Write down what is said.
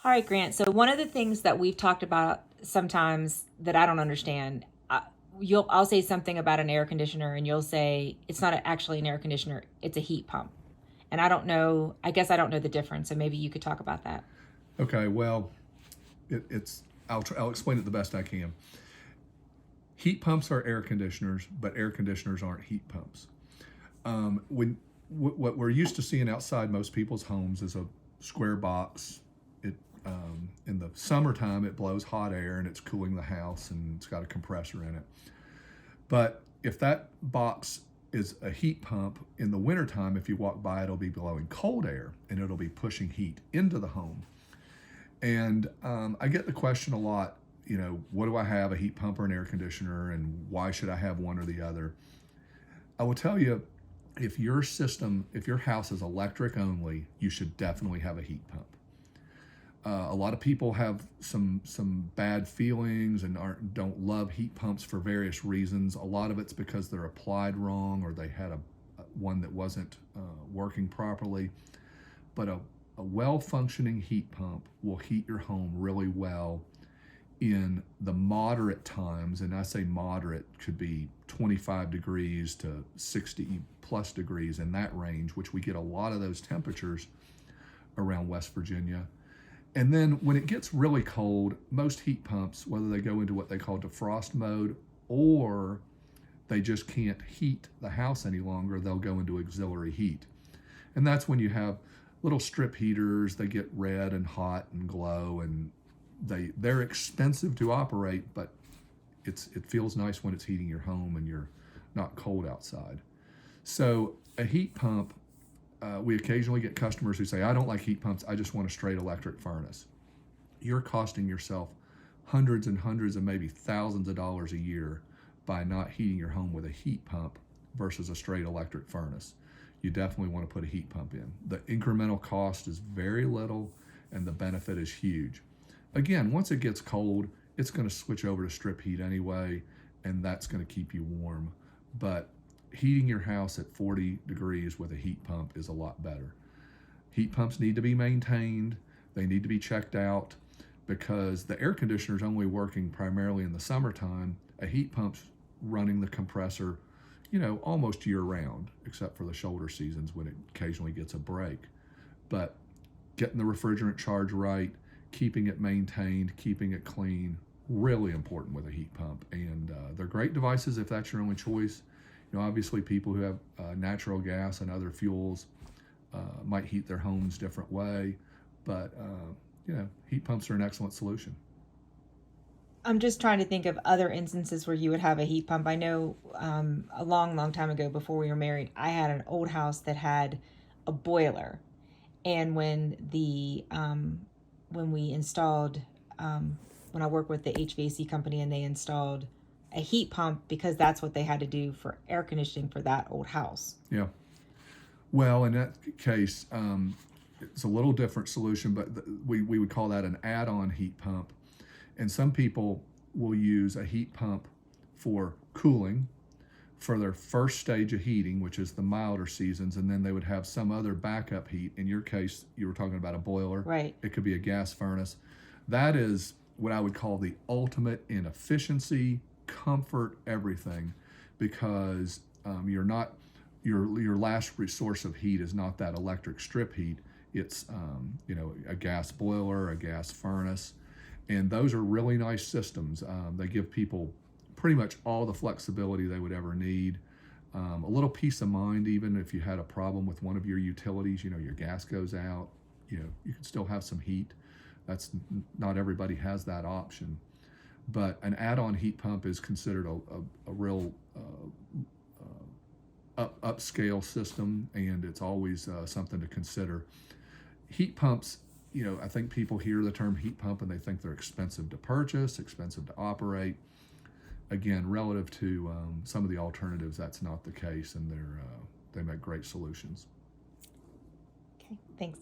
All right, Grant. So one of the things that we've talked about sometimes that I don't understand, I'll say something about an air conditioner, and you'll say it's not actually an air conditioner; it's a heat pump. And I don't know. I guess I don't know the difference. So maybe you could talk about that. Okay, well, it's I'll explain it the best I can. Heat pumps are air conditioners, but air conditioners aren't heat pumps. What we're used to seeing outside most people's homes is a square box. It in the summertime it blows hot air and it's cooling the house and it's got a compressor in it. But if that box is a heat pump in the wintertime, if you walk by, it'll be blowing cold air and it'll be pushing heat into the home. And I get the question a lot, what do I have, a heat pump or an air conditioner, and why should I have one or the other? I will tell you, if your house is electric only, you should definitely have a heat pump. A lot of people have some bad feelings and don't love heat pumps for various reasons. A lot of it's because they're applied wrong or they had one that wasn't working properly. But a well-functioning heat pump will heat your home really well in the moderate times, and I say moderate could be 25 degrees to 60 plus degrees, in that range, which we get a lot of those temperatures around West Virginia. And then when it gets really cold, most heat pumps, whether they go into what they call defrost mode or they just can't heat the house any longer, they'll go into auxiliary heat. And that's when you have little strip heaters. They get red and hot and glow, and they're expensive to operate, but it feels nice when it's heating your home and you're not cold outside. So a heat pump, we occasionally get customers who say, I don't like heat pumps, I just want a straight electric furnace. You're costing yourself hundreds and hundreds and maybe thousands of dollars a year by not heating your home with a heat pump versus a straight electric furnace. You definitely want to put a heat pump in. The incremental cost is very little and the benefit is huge. Again, once it gets cold, it's going to switch over to strip heat anyway, and that's going to keep you warm. But heating your house at 40 degrees with a heat pump is a lot better. Heat pumps need to be maintained. They need to be checked out because the air conditioner is only working primarily in the summertime. A heat pump's running the compressor, almost year round, except for the shoulder seasons when it occasionally gets a break. But getting the refrigerant charge right, keeping it maintained, keeping it clean, really important with a heat pump. And they're great devices if that's your only choice. Obviously people who have natural gas and other fuels might heat their homes different way, but heat pumps are an excellent solution. I'm just trying to think of other instances where you would have a heat pump. I know a long, long time ago before we were married, I had an old house that had a boiler. And when we installed, when I worked with the HVAC company and they installed a heat pump because that's what they had to do for air conditioning for that old house. Yeah. Well, in that case, it's a little different solution, but we would call that an add-on heat pump. And some people will use a heat pump for cooling for their first stage of heating, which is the milder seasons, and then they would have some other backup heat. In your case, you were talking about a boiler. Right. It could be a gas furnace. That is what I would call the ultimate in efficiency, comfort, everything, because your last resource of heat is not that electric strip heat. It's a gas boiler, a gas furnace, and those are really nice systems. They give people pretty much all the flexibility they would ever need. A little peace of mind, even if you had a problem with one of your utilities, your gas goes out, you can still have some heat. Not everybody has that option. But an add-on heat pump is considered a real upscale system, and it's always something to consider. Heat pumps, I think people hear the term heat pump and they think they're expensive to purchase, expensive to operate. Again, relative to some of the alternatives, that's not the case, and they make great solutions. Okay, thanks.